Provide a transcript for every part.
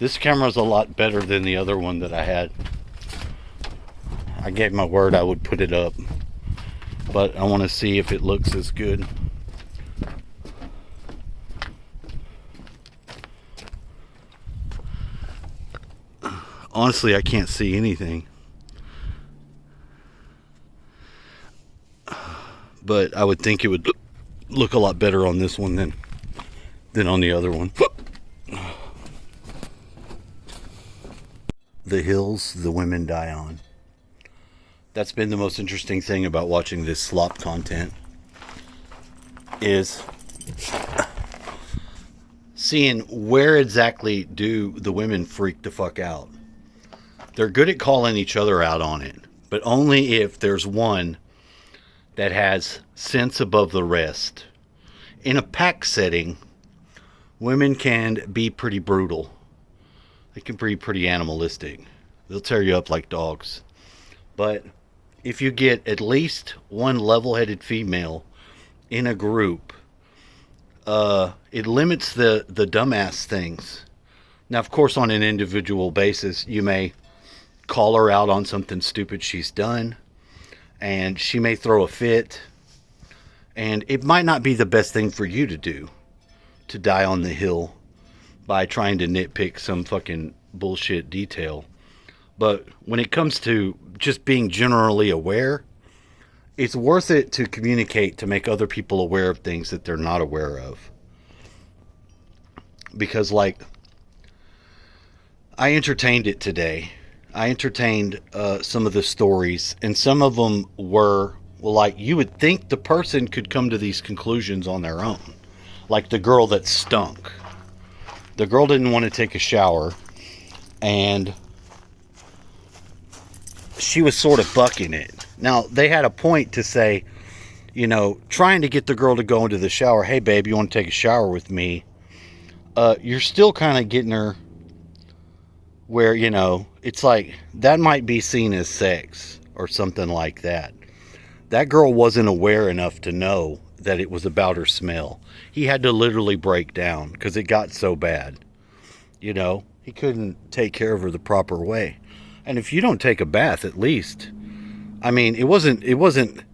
This camera's a lot better than the other one that I had. I gave my word I would put it up, but I want to see if it looks as good. Honestly, I can't see anything. But I would think it would look a lot better on this one than on the other one. The hills the women die on. That's been the most interesting thing about watching this slop content, is seeing where exactly do the women freak the fuck out. They're good at calling each other out on it, but only if there's one that has sense above the rest. In a pack setting, women can be pretty brutal. They can be pretty animalistic. They'll tear you up like dogs. But if you get at least one level-headed female in a group, it limits the dumbass things. Now, of course, on an individual basis, you may call her out on something stupid she's done, and she may throw a fit, and it might not be the best thing for you to do, to die on the hill by trying to nitpick some fucking bullshit detail. But when it comes to just being generally aware, it's worth it to communicate, to make other people aware of things that they're not aware of. Because, like, I entertained it today. I entertained some of the stories, and some of them were, well, like, you would think the person could come to these conclusions on their own. Like the girl that stunk. The girl didn't want to take a shower, and she was sort of bucking it. Now, they had a point to say, you know, trying to get the girl to go into the shower. Hey, babe, you want to take a shower with me? You're still kind of getting her where, you know, it's like, that might be seen as sex or something like that. That girl wasn't aware enough to know that it was about her smell. He had to literally break down because it got so bad. You know, he couldn't take care of her the proper way. And if you don't take a bath, at least, I mean, it wasn't,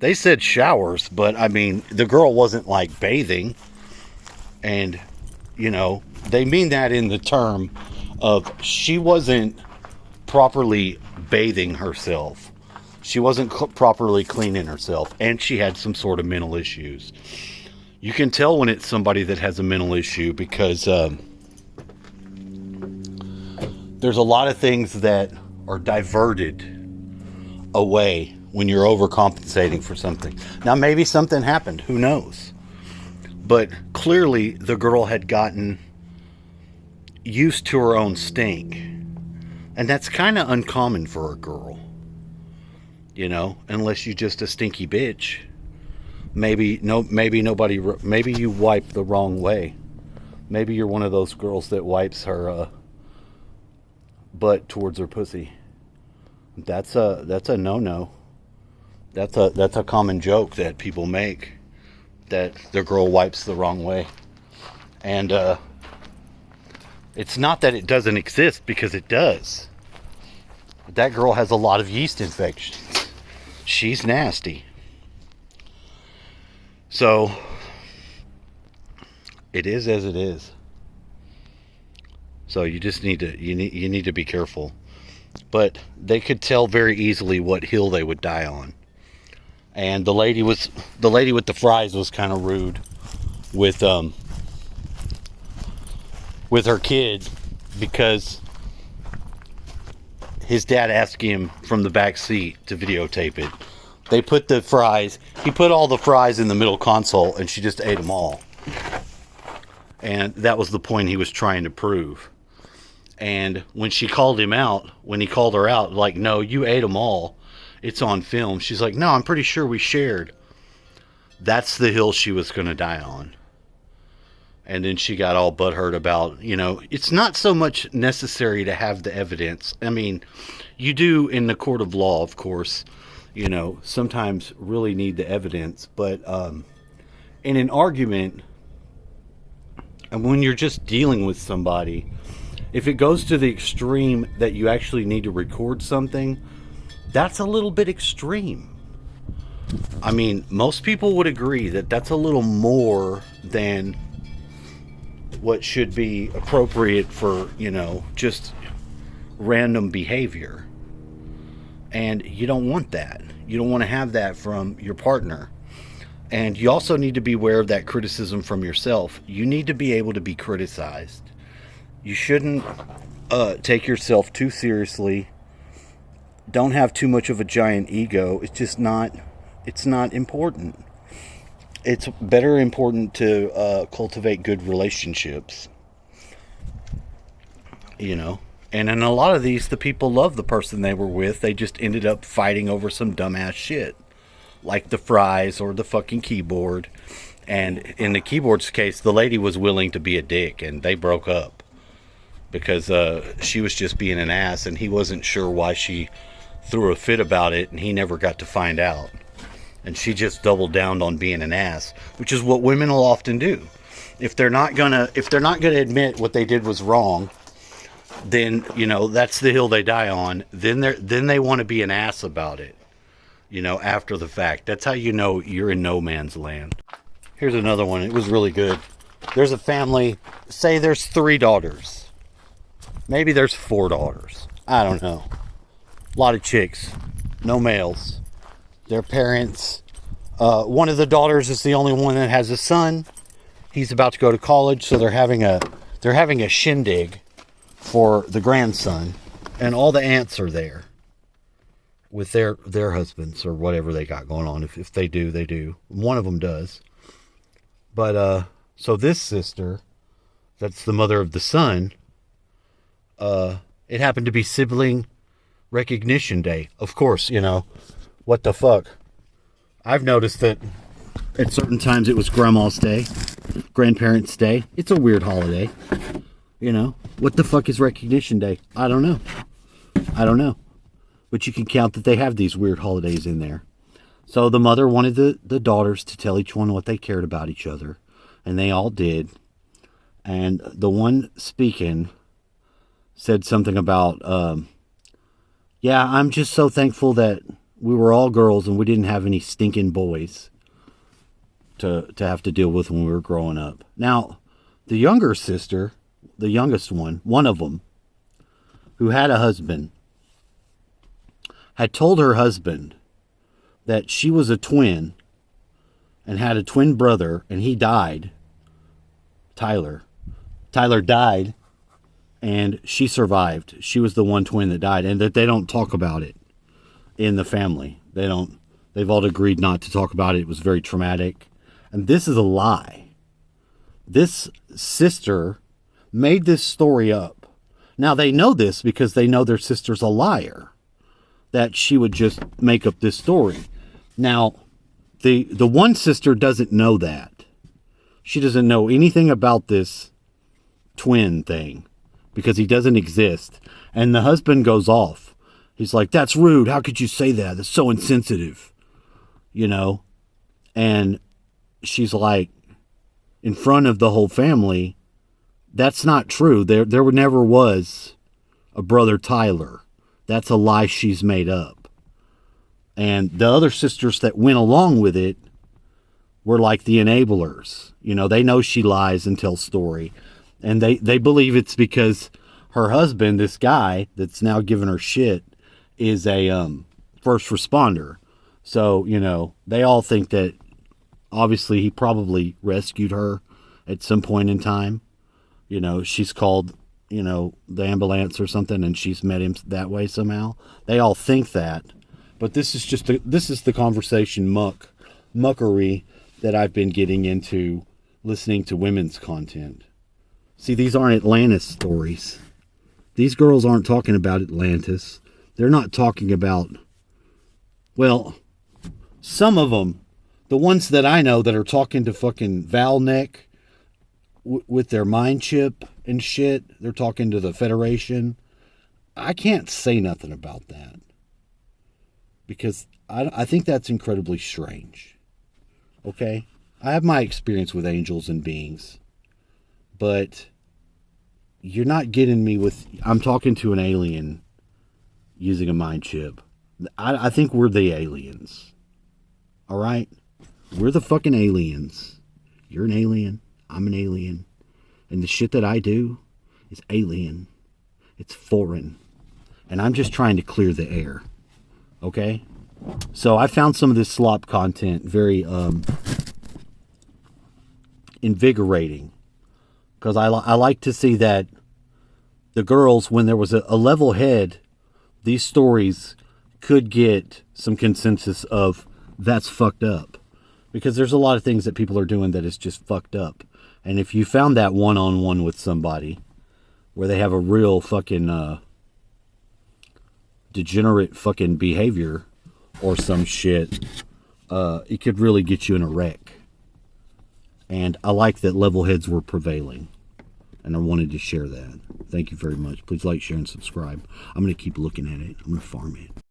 they said showers, but I mean, the girl wasn't like bathing. And, you know, they mean that in the term of she wasn't properly bathing herself. She wasn't properly cleaning herself. And she had some sort of mental issues. You can tell when it's somebody that has a mental issue because there's a lot of things that are diverted away when you're overcompensating for something. Now, maybe something happened. Who knows? But clearly, the girl had gotten used to her own stink. And that's kind of uncommon for a girl. You know, unless you're just a stinky bitch. Maybe you wipe the wrong way. Maybe you're one of those girls that wipes her butt towards her pussy. That's a no-no. That's a common joke that people make, that the girl wipes the wrong way. And it's not that it doesn't exist, because it does. But that girl has a lot of yeast infections. She's nasty. So it is as it is. So you just need to you need to be careful. But they could tell very easily what hill they would die on. And the lady with the fries was kind of rude with her kid, because his dad asked him from the back seat to videotape it. They put the fries, he put all the fries in the middle console, and she just ate them all. And that was the point he was trying to prove. And when she called him out, when he called her out, like, no, you ate them all. It's on film. She's like, no, I'm pretty sure we shared. That's the hill she was going to die on. And then she got all butthurt about, you know, it's not so much necessary to have the evidence. I mean, you do in the court of law, of course, you know, sometimes really need the evidence. But in an argument, and when you're just dealing with somebody, If it goes to the extreme that you actually need to record something, that's a little bit extreme. I mean, most people would agree that that's a little more than what should be appropriate for, just random behavior. And you don't want that. You don't want to have that from your partner. And you also need to be aware of that criticism from yourself. You need to be able to be criticized. You shouldn't take yourself too seriously. Don't have too much of a giant ego. It's not important. It's better important to cultivate good relationships. And in a lot of these, the people love the person they were with. They just ended up fighting over some dumbass shit. Like the fries or the fucking keyboard. And in the keyboard's case, the lady was willing to be a dick, and they broke up. Because she was just being an ass, and he wasn't sure why she threw a fit about it, and he never got to find out. And she just doubled down on being an ass, which is what women will often do. If they're not gonna admit what they did was wrong, then that's the hill they die on. Then they want to be an ass about it, after the fact. That's how you're in no man's land. Here's another one. It was really good. There's a family. Say there's 3 daughters. Maybe there's 4 daughters. I don't know. A lot of chicks, no males. Their parents. One of the daughters is the only one that has a son. He's about to go to college, so they're having a shindig for the grandson, and all the aunts are there with their husbands or whatever they got going on. If they do, they do. One of them does. But so this sister, that's the mother of the son. It happened to be sibling recognition day. Of course, what the fuck? I've noticed that at certain times it was Grandma's Day, Grandparents' Day. It's a weird holiday. What the fuck is Recognition Day? I don't know. But you can count that they have these weird holidays in there. So the mother wanted the daughters to tell each one what they cared about each other. And they all did. And the one speaking said something about, yeah, I'm just so thankful that we were all girls and we didn't have any stinking boys to have to deal with when we were growing up. Now, the younger sister, the youngest one of them, who had a husband, had told her husband that she was a twin and had a twin brother, and he died. Tyler died, and she survived. She was the one twin that died, and that they don't talk about it in the family. They've all agreed not to talk about it. It was very traumatic. And this is a lie. This sister made this story up. Now they know this because they know their sister's a liar, that she would just make up this story. Now, the one sister doesn't know that. She doesn't know anything about this twin thing because he doesn't exist. And the husband goes off. He's like, that's rude. How could you say that? That's so insensitive. And she's like, in front of the whole family, that's not true. There never was a brother Tyler. That's a lie she's made up. And the other sisters that went along with it were like the enablers. They know she lies and tells story. And they believe it's because her husband, this guy that's now giving her shit, is a first responder. So, they all think that obviously he probably rescued her at some point in time. She's called, the ambulance or something, and she's met him that way somehow. They all think that. But this is the conversation muckery that I've been getting into listening to women's content. See, these aren't Atlantis stories. These girls aren't talking about Atlantis. They're not talking about, well, some of them, the ones that I know that are talking to fucking Valnek with their mind chip and shit, they're talking to the Federation. I can't say nothing about that because I think that's incredibly strange. Okay? I have my experience with angels and beings, but you're not getting me with, I'm talking to an alien using a mind chip. I think we're the aliens. All right? We're the fucking aliens. You're an alien. I'm an alien. And the shit that I do is alien. It's foreign. And I'm just trying to clear the air. Okay? So I found some of this slop content very invigorating. Because I like to see that the girls, when there was a level head, these stories could get some consensus of that's fucked up. Because there's a lot of things that people are doing that is just fucked up. And if you found that one-on-one with somebody where they have a real fucking degenerate fucking behavior or some shit, it could really get you in a wreck. And I like that level heads were prevailing. And I wanted to share that. Thank you very much. Please like, share, and subscribe. I'm going to keep looking at it. I'm going to farm it.